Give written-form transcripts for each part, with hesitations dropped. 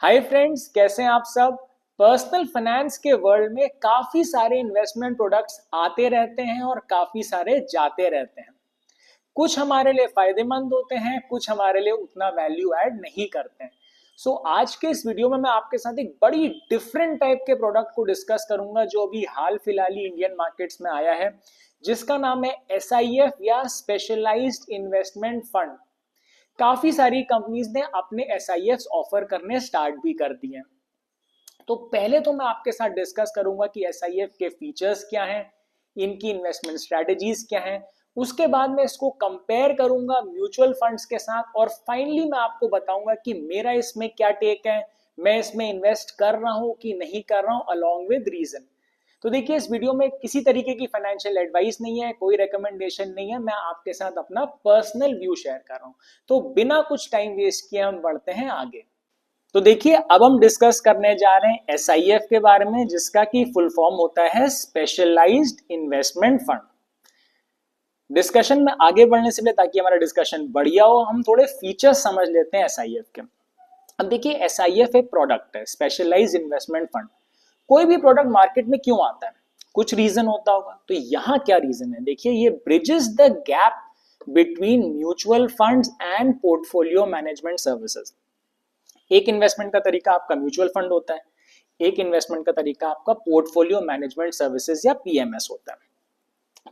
Hi friends, कैसे हैं आप सब। पर्सनल फाइनेंस के वर्ल्ड में काफी सारे इन्वेस्टमेंट प्रोडक्ट्स आते रहते हैं और काफी सारे जाते रहते हैं। कुछ हमारे लिए फायदेमंद होते हैं, कुछ हमारे लिए उतना वैल्यू ऐड नहीं करते हैं। आज के इस वीडियो में मैं आपके साथ एक बड़ी डिफरेंट टाइप के प्रोडक्ट को डिस्कस करूंगा जो अभी हाल फिलहाल ही इंडियन मार्केट्स में आया है, जिसका नाम है SIF या स्पेशलाइज्ड इन्वेस्टमेंट फंड। काफी सारी कंपनीज ने अपने SIFs ऑफर करने स्टार्ट भी कर दिए हैं। तो पहले तो मैं आपके साथ डिस्कस करूंगा कि SIF के फीचर्स क्या हैं, इनकी इन्वेस्टमेंट स्ट्रेटजीज क्या हैं। उसके बाद मैं इसको कंपेयर करूंगा म्यूचुअल फंड्स के साथ और फाइनली मैं आपको बताऊंगा कि मेरा इसमें क्या टेक है, मैं इसमें इन्वेस्ट कर रहा हूं कि नहीं कर रहा हूं, अलॉन्ग विद रीजन। तो देखिए, इस वीडियो में किसी तरीके की फाइनेंशियल एडवाइस नहीं है, कोई रिकमेंडेशन नहीं है, मैं आपके साथ अपना पर्सनल व्यू शेयर कर रहा हूं। तो बिना कुछ टाइम वेस्ट किए हम बढ़ते हैं आगे। तो देखिए, अब हम डिस्कस करने जा रहे हैं SIF के बारे में, जिसका की फुल फॉर्म होता है स्पेशलाइज्ड इन्वेस्टमेंट फंड। डिस्कशन में आगे बढ़ने से पहले, ताकि हमारा डिस्कशन बढ़िया हो, हम थोड़े फीचर्स समझ लेते हैं SIF के। अब देखिए, SIF एक प्रोडक्ट है, स्पेशलाइज्ड इन्वेस्टमेंट फंड। कोई भी प्रोडक्ट मार्केट में क्यों आता है, कुछ रीजन होता होगा। तो यहाँ क्या रीजन है, देखिए, ये bridges the gap between mutual funds and portfolio management services. एक इन्वेस्टमेंट का तरीका आपका म्यूचुअल फंड होता है, एक इन्वेस्टमेंट का तरीका आपका पोर्टफोलियो मैनेजमेंट सर्विसेज या PMS होता है।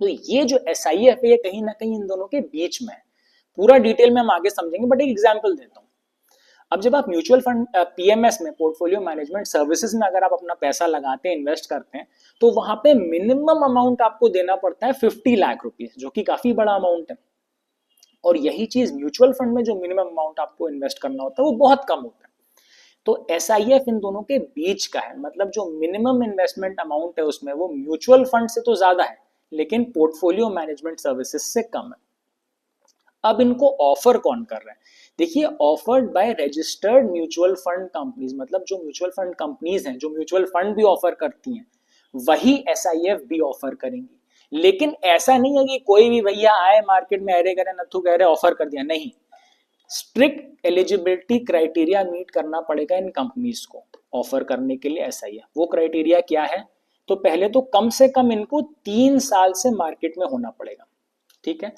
तो ये जो SIF है, ये कहीं ना कहीं इन दोनों के बीच में है। पूरा डिटेल में हम आगे समझेंगे, बट एक एग्जाम्पल देता हूँ। अब जब आप म्यूचुअल फंड PMS में, पोर्टफोलियो मैनेजमेंट सर्विसेज में अगर आप अपना पैसा लगाते हैं, इन्वेस्ट करते हैं, तो वहां पे मिनिमम अमाउंट आपको देना पड़ता है 50 लाख रुपीज, जो कि काफी बड़ा अमाउंट है। और यही चीज म्यूचुअल फंड में जो मिनिमम अमाउंट आपको इन्वेस्ट करना होता है वो बहुत कम होता है। तो SIF इन दोनों के बीच का है, मतलब जो मिनिमम इन्वेस्टमेंट अमाउंट है उसमें वो म्यूचुअल फंड से तो ज्यादा है, लेकिन पोर्टफोलियो मैनेजमेंट सर्विसेज से कम है। अब इनको ऑफर कौन कर रहा है, देखिए, offered by registered mutual fund companies. मतलब जो म्यूचुअल फंड कंपनीज हैं, जो म्यूचुअल फंड भी ऑफर करती हैं, वही SIF भी ऑफर करेंगी। लेकिन ऐसा नहीं है कि कोई भी भैया आए मार्केट में अरे करे नथु कह रहे ऑफर कर दिया, नहीं। स्ट्रिक्ट एलिजिबिलिटी क्राइटेरिया मीट करना पड़ेगा इन कंपनीज को ऑफर करने के लिए SIF। वो क्राइटेरिया क्या है, तो पहले तो कम से कम इनको 3 साल से मार्केट में होना पड़ेगा, ठीक है।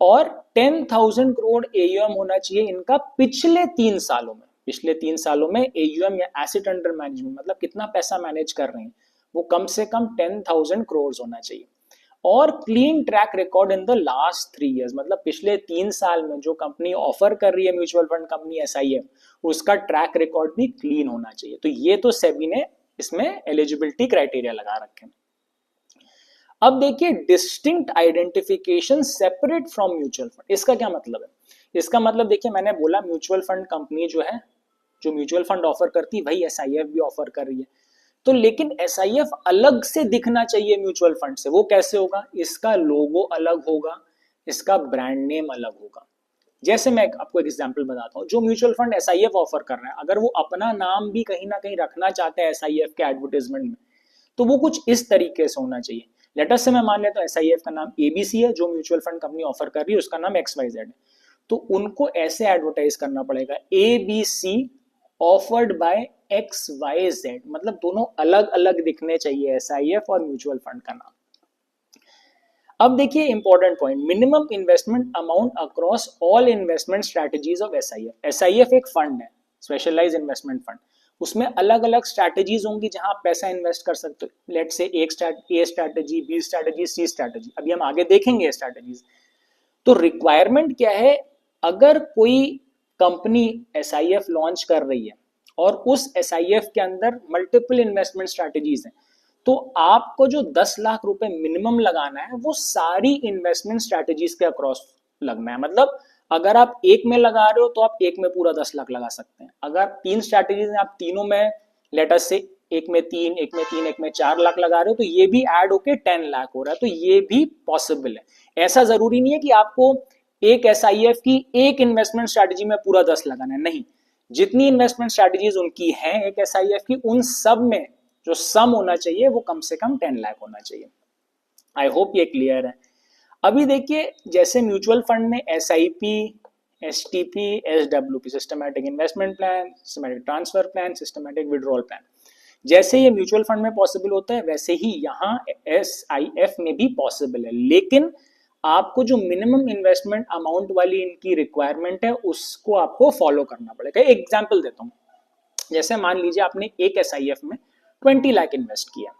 और 10,000 करोड़ AUM होना चाहिए इनका पिछले 3 सालों में। पिछले 3 सालों में AUM या एसेट अंडर मैनेजमेंट, मतलब कितना पैसा मैनेज कर रहे हैं, वो कम से कम 10,000 करोड़ होना चाहिए। और clean track record in the last 3 years, मतलब पिछले 3 साल में जो कंपनी ऑफर कर रही है, म्यूचुअल फंड कंपनी SIF, उसका ट्रैक रिकॉर्ड भी क्लीन होना चाहिए। तो ये तो सेबी ने इसमें एलिजिबिलिटी क्राइटेरिया लगा रखे हैं। अब देखिए, distinct identification separate from mutual fund, इसका क्या मतलब है। इसका मतलब देखिए, मैंने बोला म्यूचुअल फंड कंपनी जो है, जो म्यूचुअल फंड ऑफर करती है, वही SIF भी ऑफर कर रही है। तो लेकिन SIF अलग से दिखना चाहिए म्यूचुअल फंड से। वो कैसे होगा, इसका लोगो अलग होगा, इसका ब्रांड नेम अलग होगा। जैसे मैं आपको एक एग्जांपल बताता हूँ, जो म्यूचुअल फंड SIF ऑफर कर रहा है, अगर वो अपना नाम भी कहीं ना कहीं रखना चाहते हैं SIF के एडवर्टाइजमेंट में, तो वो कुछ इस तरीके से होना चाहिए। लेटर से मैं मान लेता हूँ SIF का नाम ABC है, जो म्यूचुअल फंड कंपनी ऑफर कर रही है उसका नाम XYZ है। तो उनको ऐसे एडवर्टाइज करना पड़ेगा, ABC ऑफर्ड बाय XYZ, मतलब दोनों अलग अलग दिखने चाहिए, SIF और म्यूचुअल फंड का नाम। अब देखिए, important point, minimum investment amount across all investment strategies of SIF। SIF एक फंड है, स्पेशलाइज इन्वेस्टमेंट फंड। उसमें अलग अलग स्ट्रैटेजीज होंगी जहां आप पैसा इन्वेस्ट कर सकते हो। लेट से A strategy, B strategy, C strategy, अभी हम आगे देखेंगे स्ट्रैटेजीज। तो रिक्वायरमेंट क्या है, अगर कोई कंपनी SIF लॉन्च कर रही है और उस SIF के अंदर मल्टीपल इन्वेस्टमेंट स्ट्रैटेजीज हैं, तो आपको जो 10 लाख रुपए मिनिमम लगाना है वो सारी इन्वेस्टमेंट स्ट्रैटेजीज के अक्रॉस लगना है। मतलब अगर आप एक में लगा रहे हो तो आप एक में पूरा 10 लाख लगा सकते हैं। अगर 3 स्ट्रैटेजीज हैं, आप तीनों में लेटर से एक में 3, एक में 3, एक में 4 लाख लगा रहे हो, तो ये भी ऐड होके 10 लाख हो रहा है। तो ये भी पॉसिबल है। ऐसा जरूरी नहीं है कि आपको एक SIF की एक इन्वेस्टमेंट स्ट्रैटेजी में पूरा 10 लगाना है, नहीं। जितनी इन्वेस्टमेंट स्ट्रैटेजीज उनकी हैं एक SIF की, उन सब में जो सम होना चाहिए वो कम से कम 10 लाख होना चाहिए। आई होप ये क्लियर है। अभी देखिए, जैसे म्यूचुअल फंड में SIP STP, SWP, systematic investment plan, systematic transfer plan, systematic withdrawal plan. जैसे ये म्यूचुअल फंड में पॉसिबल होता है वैसे ही यहाँ SIF में भी पॉसिबल है, लेकिन आपको जो मिनिमम इन्वेस्टमेंट अमाउंट वाली इनकी रिक्वायरमेंट है उसको आपको फॉलो करना पड़ेगा। एक एग्जांपल देता हूँ, जैसे मान लीजिए आपने एक SIF में 20 लाख इन्वेस्ट किया,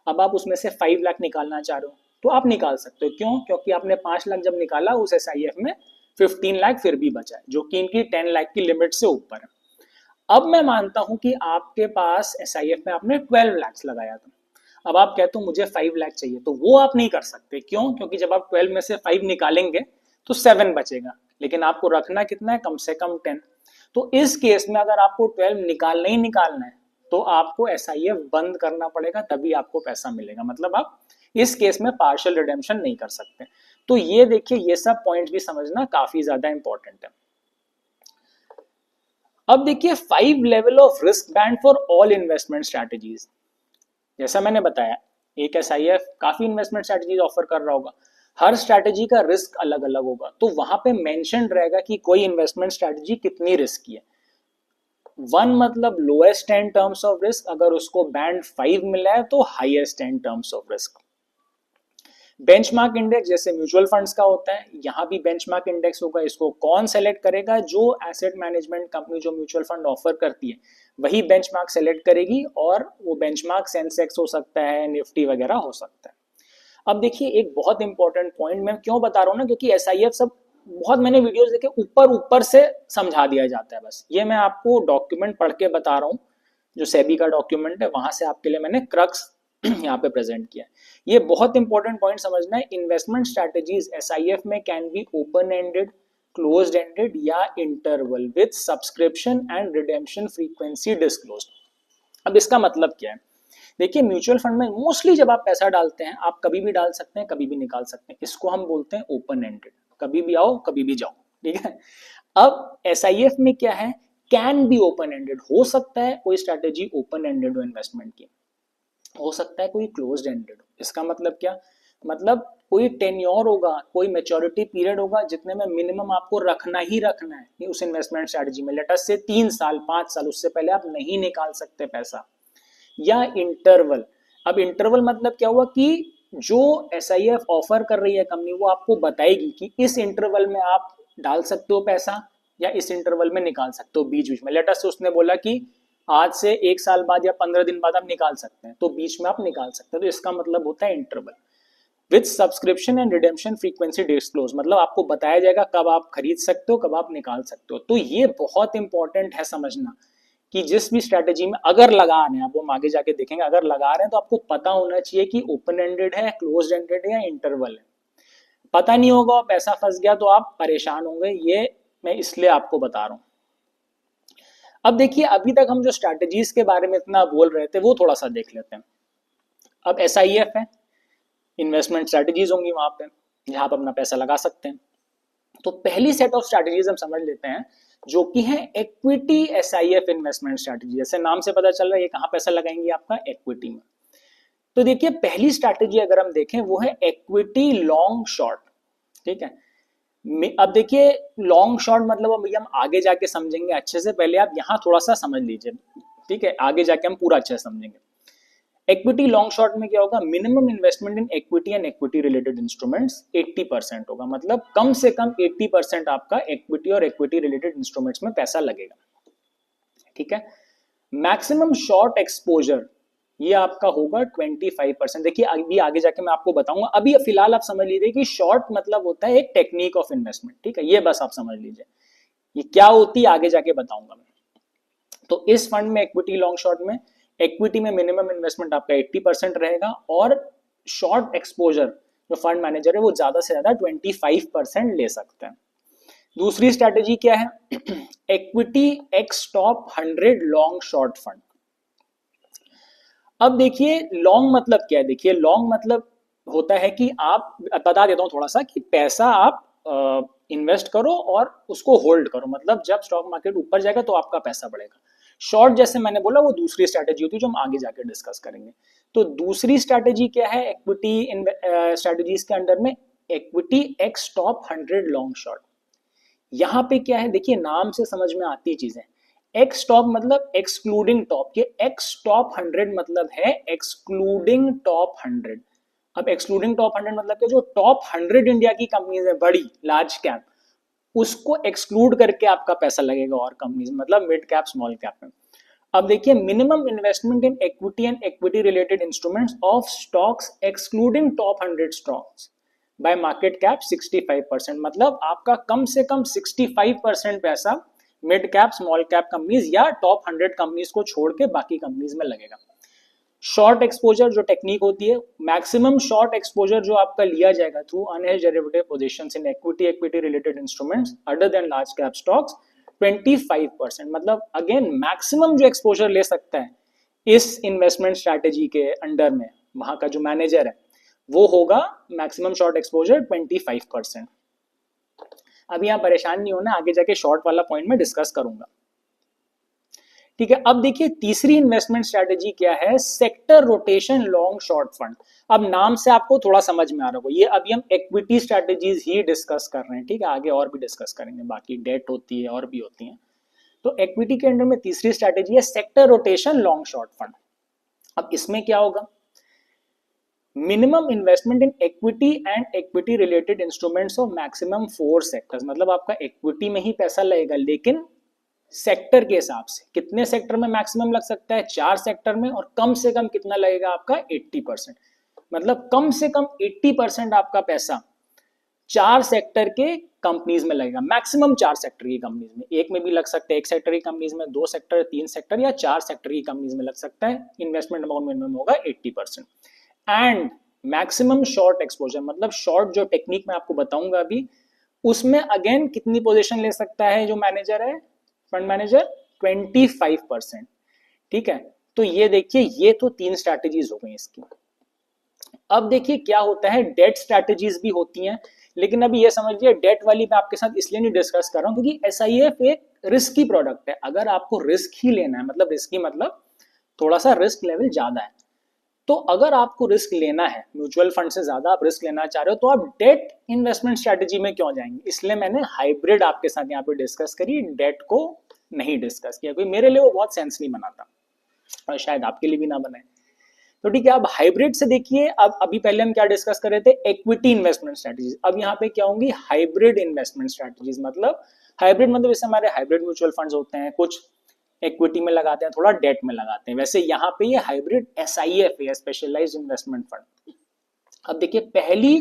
अब आप उसमें से 5 लाख निकालना चाह रहे हो तो आप निकाल सकते हो। क्यों? क्योंकि आपने 5 लाख जब निकाला उस SIF में 15 लाख फिर भी बचा है, जो कि इनकी 10 लाख की लिमिट से ऊपर है। अब मैं मानता हूं कि आपके पास SIF में आपने 12 लाख लगाया था, अब आप कहते हो मुझे 5 लाख चाहिए, तो वो आप नहीं कर सकते। क्यों? क्योंकि जब आप 12 में से 5 निकालेंगे तो 7 बचेगा, लेकिन आपको रखना कितना है? कम से कम 10। तो इस केस में अगर आपको 12 निकालना ही निकालना है तो आपको SIF बंद करना पड़ेगा, तभी आपको पैसा मिलेगा। मतलब आप इस केस में पार्शियल रिडेम्पशन नहीं कर सकते। तो ये देखिए, ये सब पॉइंट भी समझना काफी ज्यादा इंपॉर्टेंट है। अब देखिए 5 level of risk band for all investment strategies. जैसा मैंने बताया एक SIF काफी इन्वेस्टमेंट स्ट्रैटेजीज ऑफर कर रहा होगा, हर स्ट्रैटेजी का रिस्क अलग अलग होगा, तो वहां पे मेंशन रहेगा कि कोई इन्वेस्टमेंट स्ट्रैटेजी कितनी रिस्की है। 1 मतलब lowest in terms of risk, अगर उसको बैंड 5 मिला है तो highest in terms of risk. Benchmark index जैसे म्यूचुअल फंड्स का होता है, यहाँ भी बेंचमार्क इंडेक्स होगा। इसको कौन सेलेक्ट करेगा? जो एसेट मैनेजमेंट कंपनी जो म्यूचुअल फंड ऑफर करती है वही बेंचमार्क सेलेक्ट करेगी, और वो बेंचमार्क सेंसेक्स हो सकता है, निफ्टी वगैरह हो सकता है। अब देखिए एक बहुत इंपॉर्टेंट पॉइंट मैं क्यों बता रहा हूँ ना, क्योंकि SIF सब बहुत मैंने वीडियोस देखे ऊपर ऊपर से समझा दिया जाता है, बस ये मैं आपको डॉक्यूमेंट पढ़ के बता रहा हूँ, जो सेबी का डॉक्यूमेंट है वहां से आपके लिए मैंने क्रक्स यहाँ पे प्रेजेंट किया है। ये बहुत इंपॉर्टेंट पॉइंट समझना है। इन्वेस्टमेंट स्ट्रैटेजीज SIF में can be open ended, closed ended या interval with subscription and redemption frequency disclosed. अब इसका मतलब क्या है? देखिए म्यूचुअल फंड में मोस्टली जब आप पैसा डालते हैं आप कभी भी डाल सकते हैं, कभी भी निकाल सकते हैं। इसको हम बोलते हैं ओपन एंडेड, कभी भी आओ कभी भी जाओ, ठीक है। अब SIF में क्या है? कैन बी ओपन एंडेड, हो सकता है कोई स्ट्रैटेजी ओपन एंडेड हो इन्वेस्टमेंट की, हो सकता है कोई क्लोज्ड एंडेड हो। इसका मतलब क्या? मतलब कोई टेन्योर होगा, कोई मैच्योरिटी पीरियड होगा जितने में मिनिमम आपको रखना ही रखना है उस इन्वेस्टमेंट स्ट्रैटेजी में, लेटस से 3 साल 5 साल, उससे पहले आप नहीं निकाल सकते पैसा। या इंटरवल, अब इंटरवल मतलब क्या हुआ कि जो SIF ऑफर कर रही है कंपनी वो आपको बताएगी कि इस इंटरवल में आप डाल सकते हो पैसा या इस इंटरवल में निकाल सकते हो बीच बीच में। लेटर से उसने बोला कि आज से 1 साल बाद या 15 दिन बाद आप निकाल सकते हैं, तो बीच में आप निकाल सकते हैं, तो इसका मतलब होता है interval with subscription and redemption frequency disclose. मतलब आपको बताया जाएगा कब आप खरीद सकते हो, कब आप निकाल सकते हो। तो ये बहुत इंपॉर्टेंट है समझना कि जिस भी स्ट्रैटेजी में अगर लगा रहे हैं आप, वो हम आगे जाके देखेंगे, अगर लगा रहे हैं तो आपको पता होना चाहिए कि ओपन एंडेड है, क्लोज एंडेड है या इंटरवल है। पता नहीं होगा और पैसा फंस गया तो आप परेशान होंगे, ये मैं इसलिए आपको बता रहा हूं। अब देखिए अभी तक हम जो स्ट्रैटेजीज के बारे में इतना बोल रहे थे वो थोड़ा सा देख लेते हैं। अब SIF है, इन्वेस्टमेंट स्ट्रैटेजीज होंगी वहां पे जहां आप अपना पैसा लगा सकते हैं। तो पहली सेट ऑफ स्ट्रैटेजीज हम समझ लेते हैं जो कि है इक्विटी SIF इन्वेस्टमेंट स्ट्रैटेजी। जैसे नाम से पता चल रहा है ये कहां पैसा लगाएंगे? आपका इक्विटी में। तो देखिए पहली स्ट्रैटेजी अगर हम देखें वो है इक्विटी लॉन्ग शॉर्ट, ठीक है। अब देखिए लॉन्ग शॉर्ट मतलब अब हम आगे जाके समझेंगे अच्छे से, पहले आप यहाँ थोड़ा सा समझ लीजिए, ठीक है, आगे जाके हम पूरा अच्छे से समझेंगे। इक्विटी लॉन्ग शॉर्ट में क्या होगा? Minimum investment in equity and equity related instruments 80% होगा, मतलब कम से कम 80% आपका इक्विटी और इक्विटी रिलेटेड इंस्ट्रूमेंट्स में पैसा लगेगा, ठीक है। मैक्सिमम शॉर्ट एक्सपोजर ये आपका होगा 25%। देखिए अभी आगे जाके मैं आपको बताऊंगा, अभी फिलहाल आप समझ लीजिए कि शॉर्ट मतलब होता है एक टेक्निक ऑफ इन्वेस्टमेंट, ठीक है, ये बस आप समझ लीजिए। ये क्या होती है आगे जाके बताऊंगा मैं। तो इस फंड में इक्विटी लॉन्ग शॉर्ट में, इक्विटी में मिनिमम इन्वेस्टमेंट आपका 80% रहेगा, और शॉर्ट एक्सपोजर जो फंड मैनेजर है वो ज्यादा से ज्यादा 25% ले सकते हैं। दूसरी स्ट्रैटेजी क्या है? Equity x top 100 long short fund. अब देखिए लॉन्ग मतलब क्या है? देखिए लॉन्ग मतलब होता है कि आप, बता देता हूं थोड़ा सा, कि पैसा आप इन्वेस्ट करो और उसको होल्ड करो, मतलब जब स्टॉक मार्केट ऊपर जाएगा तो आपका पैसा बढ़ेगा। शॉर्ट जैसे मैंने बोला वो दूसरी स्ट्रैटेजी होती है जो हम आगे जाके डिस्कस करेंगे। तो दूसरी स्ट्रैटेजी क्या है इक्विटी स्ट्रैटेजीज के अंडर में? Equity x top 100 long short. यहाँ पे क्या है, देखिए नाम से समझ में आती चीजें। एक्स टॉप मतलब एक्सक्लूडिंग टॉप, ये एक्स टॉप 100 मतलब है एक्सक्लूडिंग टॉप 100। अब एक्सक्लूडिंग टॉप 100 मतलब कि जो टॉप 100 इंडिया की कंपनीज है बड़ी लार्ज कैप, उसको एक्सक्लूड करके आपका पैसा लगेगा और कंपनीज, मतलब मिड कैप स्मॉल कैप में। अब देखिए minimum investment in equity and equity related instruments of stocks excluding top 100 stocks bye market cap 65%, मतलब आपका कम से कम 65% पैसा mid cap small cap companies या टॉप 100 कंपनीज को छोड़ के बाकी कंपनीज में लगेगा। शॉर्ट एक्सपोजर जो टेक्निक होती है, मैक्सिमम शॉर्ट एक्सपोजर जो आपका लिया जाएगा through unhedged derivative positions in equity related instruments other than large cap stocks 25%, मतलब अगेन मैक्सिमम जो एक्सपोजर ले सकता है इस इन्वेस्टमेंट स्ट्रैटेजी के अंडर में वहां का जो मैनेजर है वो होगा मैक्सिमम शॉर्ट एक्सपोजर 25%। अब यहां परेशान नहीं होना, आगे जाके शॉर्ट वाला पॉइंट में डिस्कस करूंगा। ठीक है, अब देखिए तीसरी इन्वेस्टमेंट स्ट्रैटेजी क्या है, sector rotation long short fund. अब नाम से आपको थोड़ा समझ में आ रहा होगा, ये अभी हम इक्विटी स्ट्रैटेजीज ही डिस्कस कर रहे हैं, ठीक है, आगे और भी डिस्कस करेंगे, बाकी डेट होती है और भी होती है। तो इक्विटी के अंडर में तीसरी स्ट्रैटेजी है sector rotation long short fund. अब इसमें क्या होगा, minimum investment in equity and equity related instruments of maximum 4 sectors, मतलब आपका इक्विटी में ही पैसा लगेगा लेकिन सेक्टर के हिसाब से कितने सेक्टर में मैक्सिमम लग सकता है, 4 सेक्टर में, और कम से कम कितना लगेगा आपका 80%, मतलब कम से कम 80% आपका पैसा 4 सेक्टर के कंपनीज में लगेगा, मैक्सिमम 4 सेक्टर की कंपनीज में, एक में भी लग सकता है, एक सेक्टर की कंपनीज में, 2 सेक्टर, 3 सेक्टर या 4 सेक्टर की कंपनीज में लग सकता है। इन्वेस्टमेंट अमाउंट मिनिमम होगा 80%। एंड मैक्सिमम शॉर्ट एक्सपोजर, मतलब शॉर्ट जो टेक्निक मैं आपको बताऊंगा अभी, उसमें अगेन कितनी पोजीशन ले सकता है जो मैनेजर है, फंड मैनेजर, 25%। ठीक है, तो ये देखिए ये तो 3 स्ट्रैटेजीज हो गई इसकी। अब देखिए क्या होता है, डेट स्ट्रैटेजीज भी होती हैं, लेकिन अभी ये समझिए डेट वाली मैं आपके साथ इसलिए नहीं डिस्कस कर रहा हूं क्योंकि एसआईएफ एक रिस्की प्रोडक्ट है। अगर आपको रिस्क ही लेना है, मतलब रिस्की मतलब थोड़ा सा रिस्क लेवल ज्यादा है, तो अगर आपको रिस्क लेना है, म्यूचुअल फंड से ज्यादा आप रिस्क लेना चाह रहे हो, तो आप डेट इन्वेस्टमेंट स्ट्रैटेजी में क्यों जाएंगे, इसलिए मैंने हाइब्रिड आपके साथ यहाँ पे डिस्कस करी, डेट को नहीं डिस्कस किया, क्योंकि मेरे लिए वो बहुत सेंस नहीं बनाता और शायद आपके लिए भी ना बनाए। तो ठीक है, अब हाइब्रिड से देखिए, अब अभी पहले हम क्या डिस्कस कर रहे थे, इक्विटी इन्वेस्टमेंट स्ट्रैटेजीज, अब यहाँ पे क्या होंगी, हाइब्रिड इन्वेस्टमेंट स्ट्रैटेजीज। मतलब हाइब्रिड मतलब जैसे हमारे हाइब्रिड म्यूचुअल फंड्स होते हैं, कुछ इक्विटी में लगाते हैं, थोड़ा डेट में लगाते हैं, वैसे यहाँ पे ये हाइब्रिड एसआईएफ है, स्पेशलाइज्ड इन्वेस्टमेंट फंड। अब देखिए पहली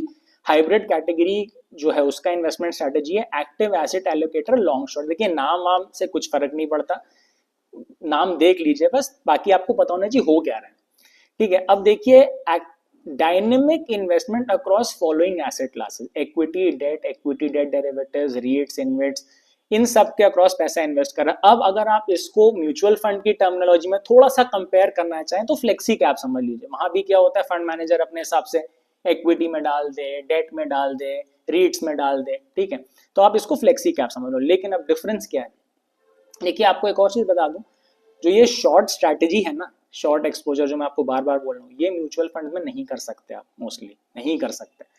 हाइब्रिड कैटेगरी जो है उसका इन्वेस्टमेंट स्ट्रैटेजी है active asset allocator long short. देखिए नाम वाम से कुछ फर्क नहीं पड़ता, नाम देख लीजिए बस, बाकी आपको पता होना चाहिए हो क्या रहा है। ठीक है, अब देखिए dynamic investment across following asset classes, equity debt derivatives, REITs, InvITs, इन सब के अक्रॉस पैसा इन्वेस्ट कर रहा है। अब अगर आप इसको म्यूचुअल फंड की टर्मिनोलॉजी में थोड़ा सा कंपेयर करना चाहें तो फ्लेक्सी कैप समझ लीजिए, वहां भी क्या होता है, फंड मैनेजर अपने हिसाब से इक्विटी में डाल दे, डेट में डाल दे, रीट्स में डाल दे, ठीक है, तो आप इसको फ्लेक्सी कैप समझ लो। लेकिन अब डिफरेंस क्या है, देखिए आपको एक और चीज बता दूं, जो ये शॉर्ट स्ट्रैटेजी है ना, शॉर्ट एक्सपोजर जो मैं आपको बार बार बोल रहा हूँ, ये म्यूचुअल फंड में नहीं कर सकते आप, मोस्टली नहीं कर सकते।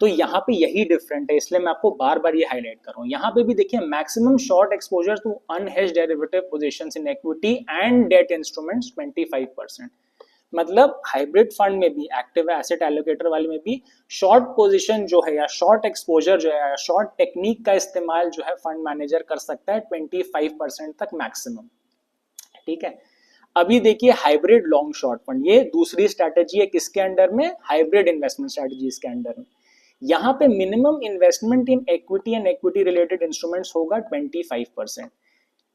तो यहाँ पे यही डिफरेंट है, इसलिए मैं आपको बार बार ये हाईलाइट कर रहा हूँ। यहाँ पे भी देखिए maximum short exposure to unhedged derivative positions in equity and debt instruments 25%, मतलब हाइब्रिड फंड में भी, एक्टिव एसेट एलोकेटर वाले में भी शॉर्ट पोजीशन जो है या शॉर्ट एक्सपोजर जो है या शॉर्ट टेक्निक का इस्तेमाल जो है फंड मैनेजर कर सकता है 25% तक मैक्सिमम। ठीक है, अभी देखिए हाइब्रिड लॉन्ग शॉर्ट फंड, ये दूसरी स्ट्रैटेजी है किसके अंडर में, हाइब्रिड इन्वेस्टमेंट स्ट्रैटेजीज के अंडर में। यहाँ पे minimum investment in equity and equity related instruments होगा 25%,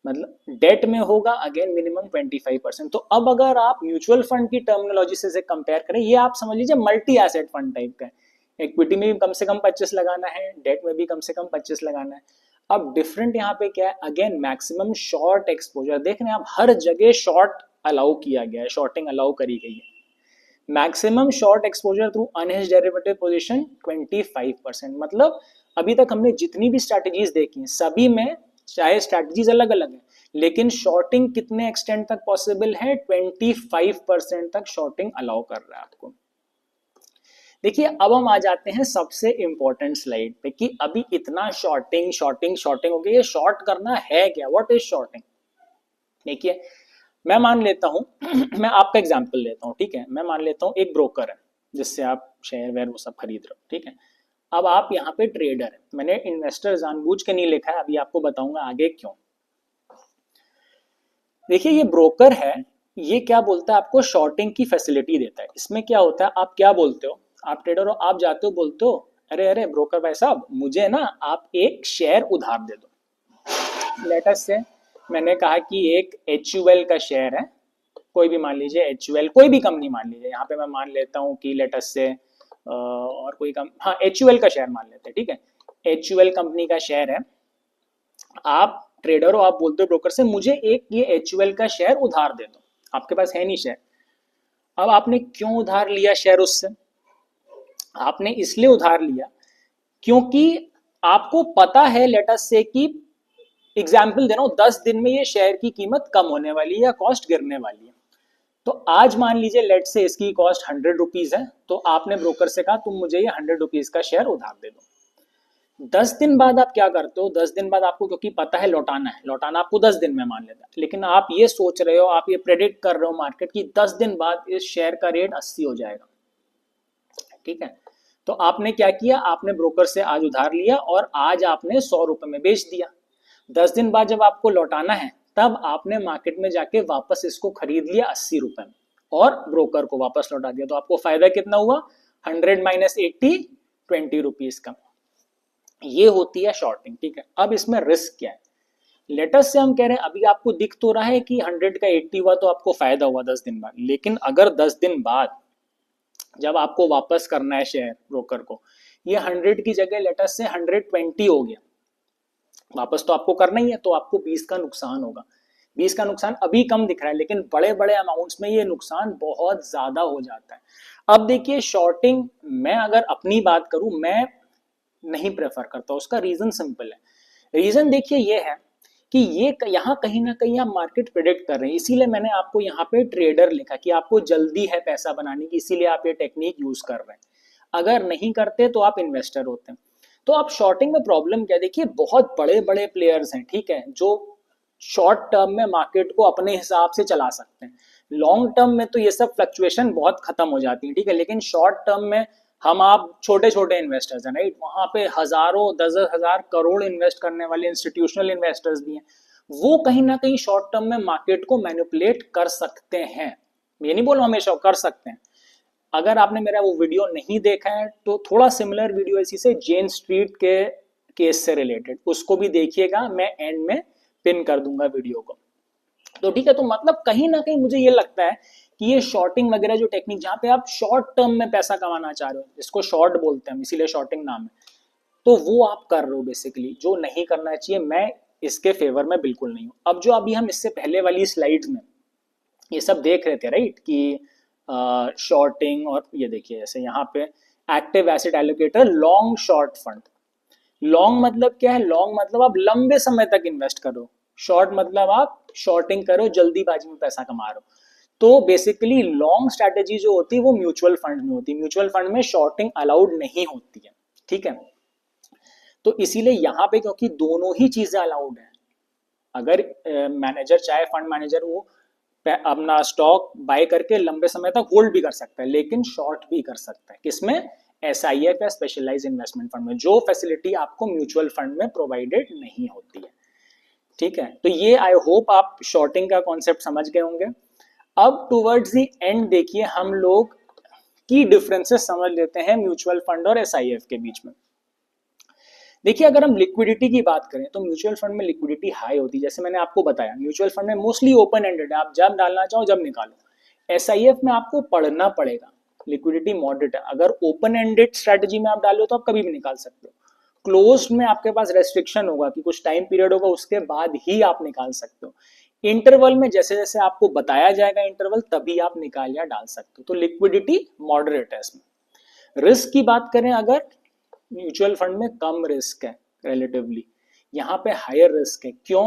मतलब डेट में होगा अगेन मिनिमम 25%। तो अब अगर आप म्यूचुअल फंड की टर्मिनोलॉजी से कंपेयर करें, ये आप समझ लीजिए मल्टी एसेट फंड टाइप का है, इक्विटी में भी कम से कम 25 लगाना है, डेट में भी कम से कम 25 लगाना है। अब डिफरेंट यहाँ पे क्या है, अगेन मैक्सिमम शॉर्ट एक्सपोजर, देख रहे हैं आप हर जगह शॉर्ट अलाउ किया गया है, शॉर्टिंग अलाउ करी गई है। Maximum short exposure through unhedged derivative position 25%, मतलब अभी तक हमने जितनी भी स्ट्रैटेजीज देखी हैं सभी में, चाहे स्ट्रैटेजीज अलग अलग है, लेकिन शॉर्टिंग कितने एक्सटेंट तक पॉसिबल है, 25% तक शॉर्टिंग अलाउ कर रहा है आपको। देखिए अब हम आ जाते हैं सबसे इंपॉर्टेंट स्लाइड पे कि अभी इतना शॉर्टिंग शॉर्टिंग शॉर्टिंग हो गई, ये शॉर्ट करना है क्या, व्हाट इज शॉर्टिंग। देखिए मैं मान लेता हूं मैं आपका एग्जांपल लेता हूं, ठीक है। मैं मान लेता हूं एक ब्रोकर है जिससे आप शेयर वेयर वो सब खरीद रहे हो, ठीक है। अब आप यहाँ पे ट्रेडर है, मैंने इन्वेस्टर जानबूझ के नहीं लिखा है, अभी आपको बताऊंगा आगे क्यों। देखिए ये ब्रोकर है, ये क्या बोलता है, आपको शॉर्टिंग की फैसिलिटी देता है। इसमें क्या होता है, आप क्या बोलते हो, आप ट्रेडर हो, आप जाते हो बोलते हो अरे अरे ब्रोकर भाई साहब मुझे ना आप एक शेयर उधार दे दो। लेटस से मैंने कहा कि एक HUL का शेयर है, कोई भी मान लीजिए HUL, कोई भी कंपनी मान लीजिए, यहाँ पे मैं मान लेता हूँ कि लेटस से और कोई कम, हाँ HUL का शेयर मान लेते हैं, ठीक है। HUL कंपनी का शेयर है, आप ट्रेडर हो, आप बोलते हो ब्रोकर से मुझे एक ये HUL का शेयर उधार दे दो, आपके पास है नहीं शेयर। अब आपने क्यों उधार लिया शेयर उससे, आपने इसलिए उधार लिया क्योंकि आपको पता है लेटस से कि एग्जाम्पल दे रहा हूं 10 दिन में ये शेयर की कीमत कम होने वाली है या कॉस्ट गिरने वाली है। तो आज मान लीजिए लेट से इसकी कॉस्ट 100 रुपीज है, तो आपने ब्रोकर से कहा तुम मुझे ये 100 रुपीज का शेयर उधार दे दो। 10 दिन बाद आप क्या करते हो, 10 दिन बाद आपको क्योंकि पता है लौटाना है, लौटाना आपको 10 दिन में मान लेता है, लेकिन आप ये सोच रहे हो, आप ये प्रेडिक्ट कर रहे हो मार्केट की 10 दिन बाद इस शेयर का रेट 80 हो जाएगा, ठीक है। तो आपने क्या किया, आपने ब्रोकर से आज उधार लिया और आज आपने 100 रुपए में बेच दिया। 10 दिन बाद जब आपको लौटाना है तब आपने मार्केट में जाके वापस इसको खरीद लिया 80 रुपए में और ब्रोकर को वापस लौटा दिया। तो आपको फायदा कितना हुआ, 100 माइनस 80, 20 रुपीज का। ये होती है शॉर्टिंग, ठीक है। अब इसमें रिस्क क्या है, लेटस से हम कह रहे हैं अभी आपको दिख तो रहा है कि 100 का 80 हुआ तो आपको फायदा हुआ 10 दिन बाद, लेकिन अगर 10 दिन बाद जब आपको वापस करना है शेयर ब्रोकर को, ये 100 की जगह लेटस से 120 हो गया, वापस तो आपको करना ही है, तो आपको 20 का नुकसान होगा। 20 का नुकसान अभी कम दिख रहा है, लेकिन बड़े बड़े अमाउंट्स में ये नुकसान बहुत ज्यादा हो जाता है। अब देखिए शॉर्टिंग, मैं अगर अपनी बात करूं, मैं नहीं प्रेफर करता, उसका रीजन सिंपल है। रीजन देखिए ये है कि ये यहाँ कहीं ना कहीं आप मार्केट प्रिडिक्ट कर रहे हैं, इसीलिए मैंने आपको यहाँ पे ट्रेडर लिखा कि आपको जल्दी है पैसा बनाने की, इसीलिए आप ये टेक्निक यूज कर रहे हैं। अगर नहीं करते तो आप इन्वेस्टर होते हैं। तो अब शॉर्टिंग में प्रॉब्लम क्या है, देखिए बहुत बड़े बड़े प्लेयर्स हैं, ठीक है, जो शॉर्ट टर्म में मार्केट को अपने हिसाब से चला सकते हैं। लॉन्ग टर्म में तो ये सब फ्लक्चुएशन बहुत खत्म हो जाती है, ठीक है, लेकिन शॉर्ट टर्म में हम आप छोटे छोटे इन्वेस्टर्स हैं, राइट, वहां पे हजारों 10,000 करोड़ इन्वेस्ट करने वाले इंस्टीट्यूशनल इन्वेस्टर्स भी हैं, वो कहीं ना कहीं शॉर्ट टर्म में मार्केट को मैनिपुलेट कर सकते हैं। ये नहीं बोलो हमेशा, कर सकते हैं। अगर आपने मेरा वो वीडियो नहीं देखा है तो थोड़ा सिमिलर वीडियो इसी से जेन स्ट्रीट के केस से रिलेटेड, उसको भी देखिएगा, मैं एंड में पिन कर दूंगा वीडियो को। तो ठीक है, तो मतलब कहीं ना कहीं मुझे ये लगता है कि ये शॉर्टिंग वगैरह जो टेक्निक, जहां पे आप शॉर्ट टर्म में पैसा कमाना चाह रहे हो, जिसको शॉर्ट बोलते हैं हम, इसीलिए शॉर्टिंग नाम है, तो वो आप कर रहे हो बेसिकली, जो नहीं करना चाहिए। मैं इसके फेवर में बिल्कुल नहीं हूं। अब जो अभी हम इससे पहले वाली स्लाइड्स में ये सब देख रहे थे, राइट, कि शॉर्टिंग, और ये देखिए जैसे यहाँ पे active asset allocator, long short fund. Long मतलब क्या है, लॉन्ग मतलब आप लंबे समय तक इन्वेस्ट करो, शॉर्ट मतलब आप शॉर्टिंग करो, जल्दीबाजी में पैसा कमा रहे हो। तो बेसिकली लॉन्ग स्ट्रैटेजी जो होती है वो म्यूचुअल फंड में होती है, म्यूचुअल फंड में शॉर्टिंग अलाउड नहीं होती है, ठीक है। तो इसीलिए यहाँ पे क्योंकि दोनों ही चीजें अलाउड है, अगर मैनेजर चाहे, फंड मैनेजर, वो अपना स्टॉक बाय करके लंबे समय तक होल्ड भी कर सकता है, लेकिन शॉर्ट भी कर सकता है, किसमें, SIF या स्पेशलाइज इन्वेस्टमेंट फंड में, जो फैसिलिटी आपको म्यूचुअल फंड में प्रोवाइडेड नहीं होती है, ठीक है। तो ये आई होप आप शॉर्टिंग का कॉन्सेप्ट समझ गए होंगे। अब टुवर्ड्स द एंड देखिए हम लोग की डिफरेंसेस समझ लेते हैं म्यूचुअल फंड और SIF के बीच में। देखिए अगर हम लिक्विडिटी की बात करें तो म्यूचुअल फंड में लिक्विडिटी हाई होती है, जैसे मैंने आपको बताया म्यूचुअल फंड में मोस्टली ओपन एंडेड है, आप जब डालना चाहो जब निकालो। SIF में आपको पढ़ना पड़ेगा, लिक्विडिटी मॉडरेट है। अगर ओपन एंडेड स्ट्रेटजी में आप डालो तो आप कभी भी निकाल सकते हो। क्लोज में आपके पास रेस्ट्रिक्शन होगा कि कुछ टाइम पीरियड होगा, उसके बाद ही आप निकाल सकते हो। इंटरवल में जैसे जैसे आपको बताया जाएगा इंटरवल, तभी आप निकाल या डाल सकते हो। तो लिक्विडिटी मॉडरेट है इसमें। रिस्क की बात करें अगर, म्यूचुअल फंड में कम रिस्क है रिलेटिवली, यहाँ पे हायर रिस्क है। क्यों?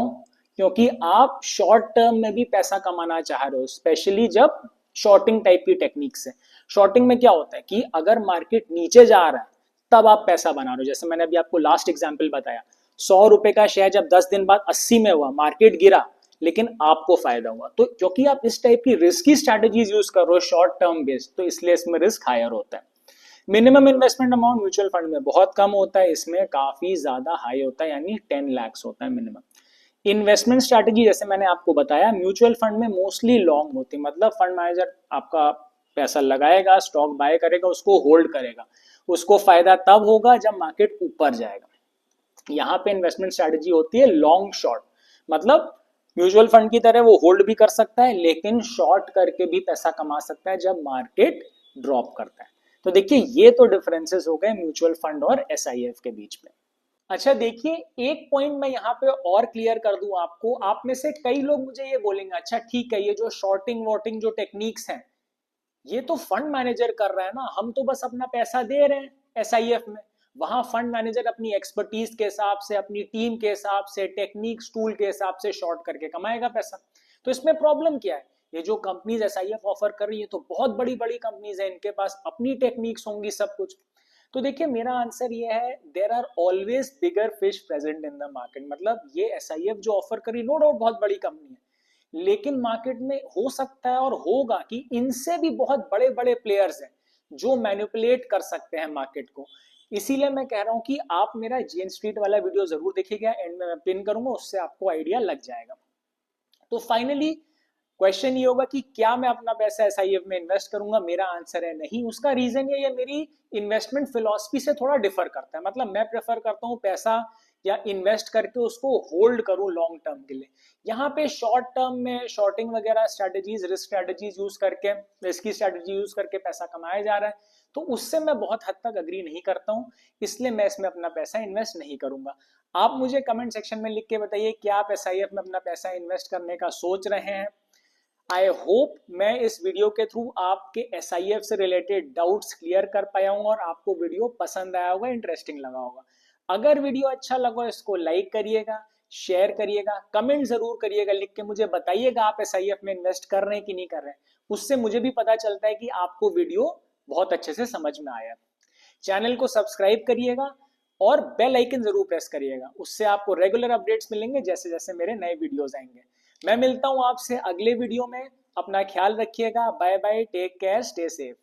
क्योंकि आप शॉर्ट टर्म में भी पैसा कमाना चाह रहे हो, स्पेशली जब शॉर्टिंग टाइप की टेक्निक से। शॉर्टिंग में क्या होता है कि अगर मार्केट नीचे जा रहा है तब आप पैसा बना रहे हो। जैसे मैंने अभी आपको लास्ट एग्जांपल बताया, 100 रुपए का शेयर जब 10 दिन बाद 80 में हुआ, मार्केट गिरा लेकिन आपको फायदा हुआ, तो क्योंकि आप इस टाइप की रिस्की स्ट्रैटेजीज यूज कर रहे हो शॉर्ट टर्म बेस्ड, तो इसलिए इसमें रिस्क हायर होता है। Minimum investment amount mutual fund में बहुत कम होता है, इसमें काफी ज्यादा हाई होता है, यानी 10 लाख होता है मिनिमम। इन्वेस्टमेंट स्ट्रैटेजी जैसे मैंने आपको बताया, म्यूचुअल फंड में मोस्टली लॉन्ग होती है, मतलब फंड मैनेजर आपका पैसा लगाएगा, स्टॉक बाय करेगा, उसको होल्ड करेगा, उसको फायदा तब होगा जब मार्केट ऊपर जाएगा। यहाँ पे इन्वेस्टमेंट स्ट्रैटेजी होती है लॉन्ग शॉर्ट, मतलब म्यूचुअल फंड की तरह वो होल्ड भी कर सकता है लेकिन शॉर्ट करके भी पैसा कमा सकता है जब मार्केट ड्रॉप करता है। तो देखिए ये तो डिफरेंसेस हो गए म्यूचुअल फंड और एसआईएफ के बीच में। अच्छा देखिए, एक पॉइंट मैं यहाँ पे और क्लियर कर दूं आपको, आप में से कई लोग मुझे ये बोलेंगे अच्छा ठीक है, ये जो शॉर्टिंग वॉटिंग जो टेक्निक्स हैं ये तो फंड मैनेजर कर रहा है ना, हम तो बस अपना पैसा दे रहे हैं एसआईएफ में, वहां फंड मैनेजर अपनी एक्सपर्टीज के हिसाब से, अपनी टीम के हिसाब से, टेक्निक्स टूल के हिसाब से शॉर्ट करके कमाएगा पैसा। तो इसमें प्रॉब्लम क्या है? ये जो कंपनीज एसआईएफ ऑफर कर रही है तो बहुत बड़ी बड़ी कंपनीज है, इनके पास अपनी टेक्निक्स होंगी सब कुछ। तो देखिए मेरा आंसर ये है, there are always bigger fish present in the market, मतलब ये एसआईएफ जो ऑफर करी नो डाउट बहुत बड़ी कंपनी है, लेकिन मार्केट में हो सकता है और होगा कि इनसे भी बहुत बड़े बड़े प्लेयर्स हैं जो मैनिपुलेट कर सकते हैं मार्केट को। इसीलिए मैं कह रहा हूं कि आप मेरा जेन स्ट्रीट वाला वीडियो जरूर देखिएगा, एंड में मैं पिन करूंगा, उससे आपको आइडिया लग जाएगा। तो फाइनली क्वेश्चन ये होगा कि क्या मैं अपना पैसा एसआईएफ में इन्वेस्ट करूंगा? मेरा आंसर है नहीं। उसका रीजन ये मेरी इन्वेस्टमेंट फिलॉसफी से थोड़ा डिफर करता है, मतलब मैं प्रेफर करता हूं पैसा या इन्वेस्ट करके उसको होल्ड करूं लॉन्ग टर्म के लिए। यहाँ पे शॉर्ट टर्म में शॉर्टिंग वगैरह स्ट्रेटेजीज, रिस्क स्ट्रेटेजीज यूज करके, रिस्की स्ट्रेटेजी यूज करके पैसा कमाया जा रहा है, तो उससे मैं बहुत हद तक अग्री नहीं करता हूं, इसलिए मैं इसमें अपना पैसा इन्वेस्ट नहीं करूंगा। आप मुझे कमेंट सेक्शन में लिख के बताइए क्या आप एसआईएफ में अपना पैसा इन्वेस्ट करने का सोच रहे हैं। आई होप मैं इस वीडियो के थ्रू आपके एसआईएफ से रिलेटेड डाउट्स क्लियर कर पाया हूँ और आपको वीडियो पसंद आया होगा, इंटरेस्टिंग लगा होगा। अगर वीडियो अच्छा लगा इसको लाइक करिएगा, शेयर करिएगा, कमेंट जरूर करिएगा, लिख के मुझे बताइएगा आप एसआईएफ में इन्वेस्ट कर रहे हैं कि नहीं कर रहे हैं। उससे मुझे भी पता चलता है कि आपको वीडियो बहुत अच्छे से समझ में आया। चैनल को सब्सक्राइब करिएगा और बेल आइकन जरूर प्रेस करिएगा, उससे आपको रेगुलर अपडेट्स मिलेंगे जैसे जैसे मेरे नए वीडियोस आएंगे। मैं मिलता हूं आपसे अगले वीडियो में, अपना ख्याल रखिएगा, bye bye, take care, stay safe.